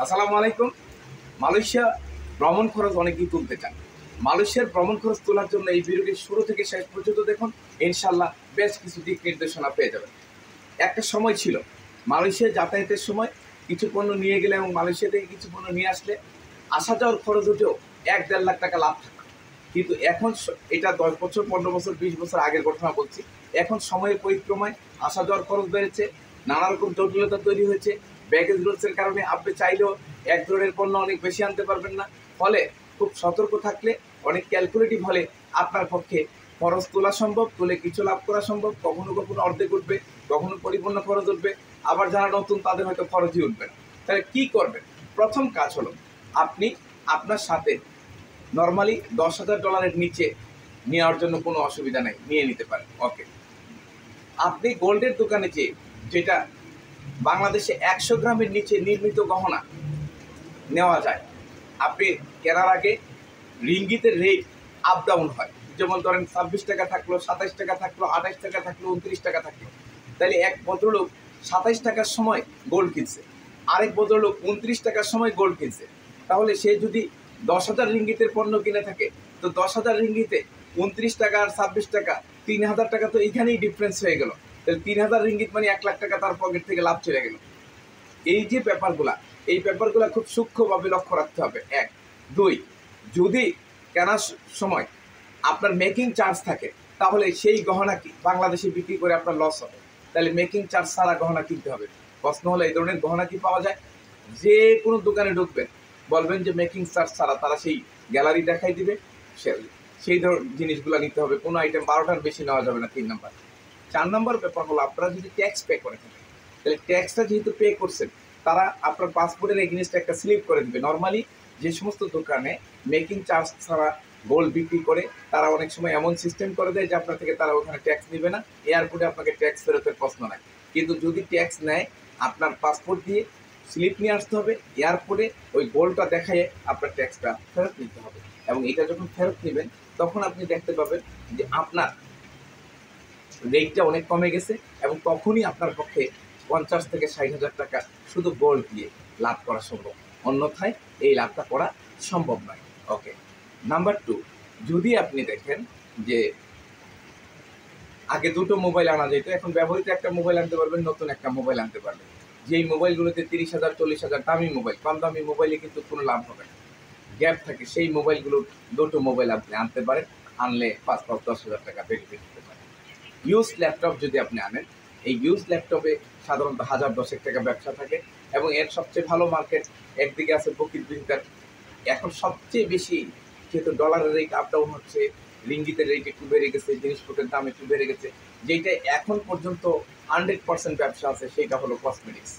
আসসালামু আলাইকুম। মালয়েশিয়া ভ্রমণ খরচ অনেকেই তুলতে চান। মালয়েশিয়ার ভ্রমণ খরচ তোলার জন্য এই ভিডিওটি শুরু থেকে শেষ পর্যন্ত দেখুন। ইনশাল্লাহ বেশ কিছু দিক নির্দেশনা পেয়ে যাবেন। একটা সময় ছিল মালয়েশিয়া যাতায়াতের সময় কিছু পণ্য নিয়ে গেলে এবং মালয়েশিয়া থেকে কিছু পণ্য নিয়ে আসলে আসা যাওয়ার খরচ উঠেও 1-1.5 লাখ টাকা লাভ থাকতো। কিন্তু এখন এটা 10 বছর, 15 বছর, 20 বছর আগের ঘটনা বলছি। এখন সময়ের পরিক্রমায় আসা যাওয়ার খরচ বেড়েছে, নানা রকম জটিলতা তৈরি হয়েছে। ব্যাগেজ রুলসের কারণে আপনি চাইলেও এক ধরনের পণ্য অনেক বেশি আনতে পারবেন না। ফলে খুব সতর্ক থাকলে, অনেক ক্যালকুলেটিভ হলে আপনার পক্ষে খরচ তোলা সম্ভব, তুলে কিছু লাভ করা সম্ভব। কখনো কখনো অর্ধেক উঠবে, কখনো পরিপূর্ণ খরচ উঠবে, আবার যারা নতুন তাদের হয়তো খরচই উঠবে না। তাহলে কী করবেন? প্রথম কাজ হলো আপনি আপনার সাথে নর্মালি $10,000 নিচে নেওয়ার জন্য কোনো অসুবিধা নেই, নিয়ে নিতে পারেন। ওকে, আপনি গোল্ডের দোকানে যেটা বাংলাদেশে 100 গ্রামের নিচে নির্মিত গহনা নেওয়া যায়, আপনি কেনার আগে রিঙ্গিতের রেট আপ ডাউন হয়। যেমন ধরেন 26 টাকা থাকলো, 27 টাকা থাকলো, 28 টাকা থাকলো, 29 টাকা থাকলো। তাহলে এক ভদ্রলোক 27 টাকার সময় গোল্ড কিনছে, আরেক ভদ্রলোক 29 টাকার সময় গোল্ড কিনছে। তাহলে সে যদি 10,000 রিঙ্গিতের পণ্য কিনে থাকে, তো 10,000 রিঙ্গিতে 29 টাকা আর 26 টাকা, 3,000 টাকা তো এইখানেই ডিফারেন্স হয়ে গেল। তাহলে 3,000 রিঙ্গিত মানে 1 লাখ টাকা তার পকেট থেকে লাভ চলে গেল। এই যে ব্যাপারগুলা, এই ব্যাপারগুলা খুব সূক্ষ্মভাবে লক্ষ্য রাখতে হবে। 1, 2, যদি কেনার সময় আপনার মেকিং চার্জ থাকে, তাহলে সেই গহনা কি বাংলাদেশে বিক্রি করে আপনার লস হবে। তাহলে মেকিং চার্জ ছাড়া গহনা কিনতে হবে। প্রশ্ন হলো এই ধরনের গহনা কি পাওয়া যায়? যে কোনো দোকানে ঢুকবেন, বলবেন যে মেকিং চার্জ ছাড়া, তারা সেই গ্যালারি দেখাই দিবে। সেই জিনিসগুলো নিতে হবে। কোনো আইটেম 12টার বেশি নেওয়া যাবে না। 3 নাম্বার। 4 নাম্বার ব্যাপার হলো আপনারা যদি ট্যাক্স পে করে থাকেন, তাহলে ট্যাক্সটা যেহেতু পে করছেন, তারা আপনার পাসপোর্টের এগেইনস্টে একটা স্লিপ করে দেবে। নর্মালি যে সমস্ত দোকানে মেকিং চার্জ ছাড়া গোল্ড বিক্রি করে, তারা অনেক সময় এমন সিস্টেম করে দেয় যে আপনার থেকে তারা ওখানে ট্যাক্স নেবে না, এয়ারপোর্টে আপনাকে ট্যাক্স ফেরতের প্রশ্ন নাই। কিন্তু যদি ট্যাক্স নেয়, আপনার পাসপোর্ট দিয়ে স্লিপ নিয়ে আসতে হবে, এয়ারপোর্টে ওই গোল্ডটা দেখায় আপনার ট্যাক্সটা ফেরত নিতে হবে। এবং এটা যখন ফেরত নেবেন, তখন আপনি দেখতে পাবেন যে আপনার রেটটা অনেক কমে গেছে, এবং তখনই আপনার পক্ষে 50 থেকে 60,000 টাকা শুধু গোল্ড দিয়ে লাভ করা সম্ভব। অন্যথায় এই লাভটা করা সম্ভব নয়। ওকে, নাম্বার 2, যদি আপনি দেখেন যে আগে দুটো মোবাইল আনা যেত, এখন ব্যবহৃত একটা মোবাইল আনতে পারবেন, নতুন একটা মোবাইল আনতে পারবেন। যেই মোবাইলগুলোতে 30,000, 40,000 দামি মোবাইল, কম দামি মোবাইলে কিন্তু কোনো লাভ হবে না, গ্যাপ থাকে। সেই মোবাইলগুলোর দুটো মোবাইল আপনি আনতে পারেন, আনলে 5-10,000 টাকা বেনিফিট হতে পারে। ইউজ ল্যাপটপ যদি আপনি আনেন, এই ইউজ ল্যাপটপে সাধারণত 1000-10 টাকা ব্যবসা থাকে, এবং এর সবচেয়ে ভালো মার্কেট একদিকে আছে বকিট প্রিন্টার। এখন সবচেয়ে বেশি, যেহেতু ডলারের রেট আপ ডাউন হচ্ছে, রিঙ্গিতের রেট একটু বেড়ে গেছে, জিনিসপত্রের দাম একটু বেড়ে গেছে, যেটা এখন পর্যন্ত 100% ব্যবসা আছে, সেটা হলো কসমেটিক্স।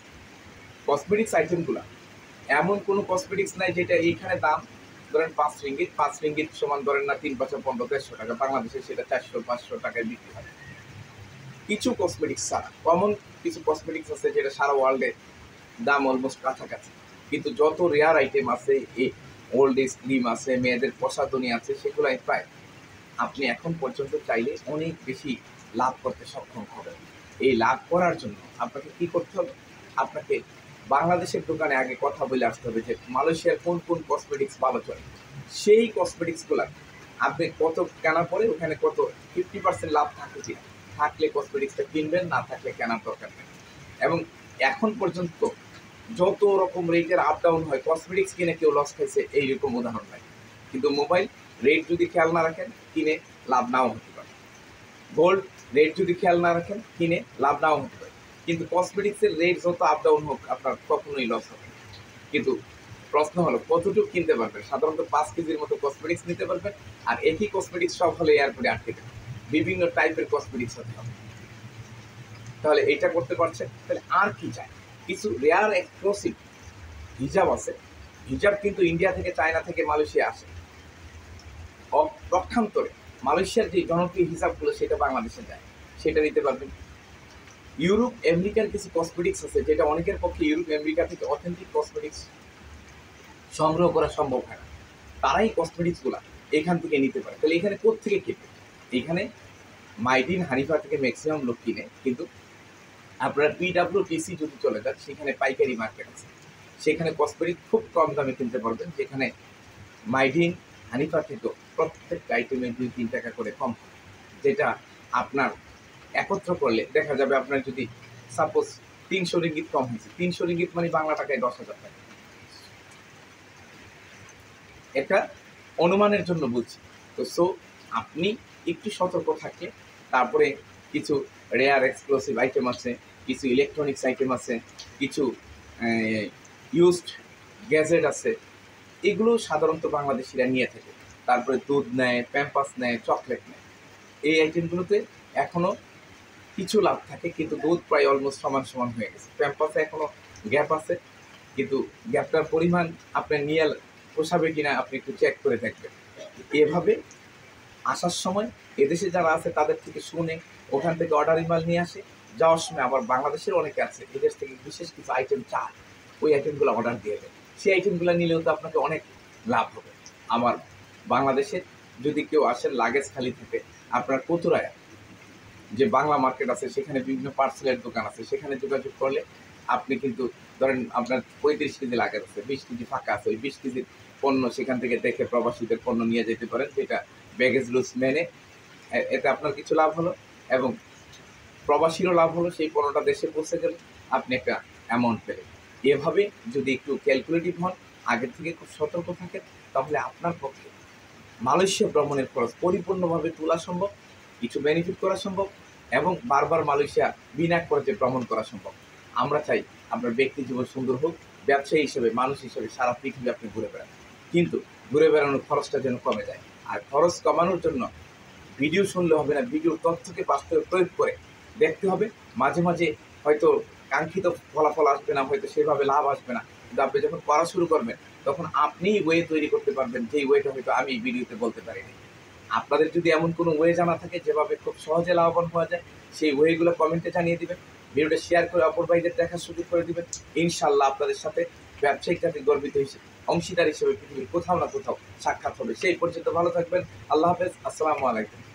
কসমেটিক্স আইটেমগুলো, এমন কোনো কসমেটিক্স নাই যেটা এইখানে দাম ধরেন 5 রিঙ্গিত, 5 রিঙ্গিত সমান ধরেন না 3, 5, 15, 150 টাকা, বাংলাদেশে সেটা 400-500 টাকায় বিক্রি হয়। কিছু কসমেটিক্স ছাড়া কমন কিছু কসমেটিক্স আছে যেটা সারা ওয়ার্ল্ডে দাম অলমোস্ট কাছাকাছি। কিন্তু যত রেয়ার আইটেম আছে, এই ওল্ড এজ ক্রিম আছে, মেয়েদের প্রসাধনী আছে, সেগুলাই প্রায় আপনি এখন পর্যন্ত চাইলে অনেক বেশি লাভ করতে সক্ষম হবেন। এই লাভ করার জন্য আপনাকে কি করতে হবে? আপনাকে বাংলাদেশের দোকানে আগে কথা বলে আসতে হবে যে মালয়েশিয়ার কোন কোন কসমেটিক্স ভালো চলে। সেই কসমেটিক্সগুলো আপনি কত কেনার পরে ওখানে কত 50% লাভ থাকে কিনা, থাকলে কসমেটিক্সটা কিনবেন, না থাকলে কেনার দরকার নেই। এবং এখন পর্যন্ত যত রকম রেটের আপ ডাউন হয়, কসমেটিক্স কিনে কেউ লস খাইছে এইরকম উদাহরণ নাই। কিন্তু মোবাইল রেট যদি খেয়াল না রাখেন, কিনে লাভ নাও হতে পারে। গোল্ড রেট যদি খেয়াল না রাখেন, কিনে লাভ নাও হতে পারে। কিন্তু কসমেটিক্সের রেট যত আপ ডাউন হোক, আপনার কখনোই লস হবে না। কিন্তু প্রশ্ন হলো কতটুকু কিনতে পারবেন? সাধারণত 5 কেজির মতো কসমেটিক্স নিতে পারবেন, আর একই কসমেটিক্স সব হলে এয়ারপোর্টে আটকে দেবে। বিভিন্ন টাইপের কসমেটিক্স হতে হবে। তাহলে এটা করতে পারছেন, তাহলে আর কি চাই? কিছু রেয়ার এক্সক্লুসিভ হিজাব আছে। হিজাব কিন্তু ইন্ডিয়া থেকে, চায়না থেকে মালয়েশিয়া আসে। পক্ষান্তরে মালয়েশিয়ার যে জনপ্রিয় হিসাবগুলো সেটা বাংলাদেশে যায়, সেটা নিতে পারবেন। ইউরোপ আমেরিকার কিছু কসমেটিক্স আছে যেটা অনেকের পক্ষে ইউরোপ আমেরিকা থেকে অথেন্টিক কসমেটিক্স সংগ্রহ করা সম্ভব হয় না, তারাই কসমেটিক্সগুলো এখান থেকে নিতে পারে। তাহলে এখানে কোত্থেকে কিনবে? এখানে মাইডিন, হানিফা থেকে ম্যাক্সিমাম লোক কিনে, কিন্তু আপনারা PWTC যদি চলে যান, সেখানে পাইকারি মার্কেট আছে, সেখানে কসমেটিক খুব কম দামে কিনতে পারবেন, যেখানে মাইডিন হানিফা থেকে প্রত্যেকটা আইটেমে 2-3 টাকা করে কম, যেটা আপনার একত্র করলে দেখা যাবে আপনার যদি সাপোজ 300 রিঙ্গিত কম হয়েছে, 300 রিঙ্গিত মানে বাংলা টাকায় 10,000 টাকা। এটা অনুমানের জন্য বলছি। তো আপনি একটু সতর্ক থাকলে, তারপরে কিছু রেয়ার এক্সক্লুসিভ আইটেম আছে, কিছু ইলেকট্রনিক্স আইটেম আছে, কিছু ইউজড গ্যাজেট আছে, এগুলো সাধারণত বাংলাদেশিরা নিয়ে থাকে। তারপরে দুধ নেয়, প্যাম্পাস নেয়, চকলেট নেয়। এই আইটেমগুলোতে এখনও কিছু লাভ থাকে, কিন্তু দুধ প্রায় অলমোস্ট সমান সমান হয়ে গেছে। প্যাম্পাসে এখনও গ্যাপ আছে, কিন্তু গ্যাপটার পরিমাণ আপনার নিয়ে পোষাবে কিনা আপনি একটু চেক করে দেখবেন। এভাবে আসার সময় এদেশে যারা আছে তাদের থেকে শুনে ওখান থেকে অর্ডারি মাল নিয়ে আসে, যাওয়ার সময় আবার বাংলাদেশের অনেকে আছে এদেশ থেকে বিশেষ কিছু আইটেম চায়, ওই আইটেমগুলো অর্ডার দিয়ে দেয়। সেই আইটেমগুলো নিলেও তো আপনাকে অনেক লাভ হবে। আমার বাংলাদেশে যদি কেউ আসেন লাগেজ খালি থেকে, আপনার কতুরায় যে বাংলা মার্কেট আছে সেখানে বিভিন্ন পার্সেলের দোকান আছে, সেখানে যোগাযোগ করলে আপনি কিন্তু ধরেন আপনার 35 কেজি লাগেজ আছে, 20 কেজি ফাঁকা আছে, ওই 20 কেজির পণ্য সেখান থেকে দেখে প্রবাসীদের পণ্য নিয়ে যেতে পারেন, যেটা ব্যাগেজ লুজ মেনে। এতে আপনার কিছু লাভ হলো এবং প্রবাসীরও লাভ হলো, সেই পণ্যটা দেশে পৌঁছে গেলে আপনি একটা অ্যামাউন্ট পেলেন। এভাবে যদি একটু ক্যালকুলেটিভ হন, আগের থেকে খুব সতর্ক থাকেন, তাহলে আপনার পক্ষে মালয়েশিয়া ভ্রমণের খরচ পরিপূর্ণভাবে তোলা সম্ভব, কিছু বেনিফিট করা সম্ভব এবং বারবার মালয়েশিয়া বিনা খরচে ভ্রমণ করা সম্ভব। আমরা চাই আপনার ব্যক্তি জীবন সুন্দর হোক, ব্যবসায়ী হিসেবে, মানুষ হিসেবে সারা পৃথিবী আপনি ঘুরে বেড়ান, কিন্তু ঘুরে বেড়ানোর খরচটা যেন কমে যায়। আর খরচ কমানোর জন্য ভিডিও শুনলে হবে না, ভিডিওর তথ্যকে বাস্তবে প্রয়োগ করে দেখতে হবে। মাঝে মাঝে হয়তো কাঙ্ক্ষিত ফলাফল আসবে না, হয়তো সেভাবে লাভ আসবে না, কিন্তু আপনি যখন করা শুরু করবেন তখন আপনিই ওয়ে তৈরি করতে পারবেন, যেই ওয়েটা হয়তো আমি এই ভিডিওতে বলতে পারিনি। আপনাদের যদি এমন কোনো ওয়ে জানা থাকে যেভাবে খুব সহজে লাভবান হওয়া যায়, সেই ওয়েগুলো কমেন্টে জানিয়ে দিবেন, ভিডিওটা শেয়ার করে অপর ভাইদের দেখার সুযোগ করে দিবেন। ইনশাল্লাহ আপনাদের সাথে ব্যবসায়িক কাজে গর্বিত হিসেবে, অংশীদার হিসেবে পৃথিবীর কোথাও না কোথাও সাক্ষাৎ হবে। সেই পর্যন্ত ভালো থাকবেন। আল্লাহ হাফেজ। আসসালামু আলাইকুম।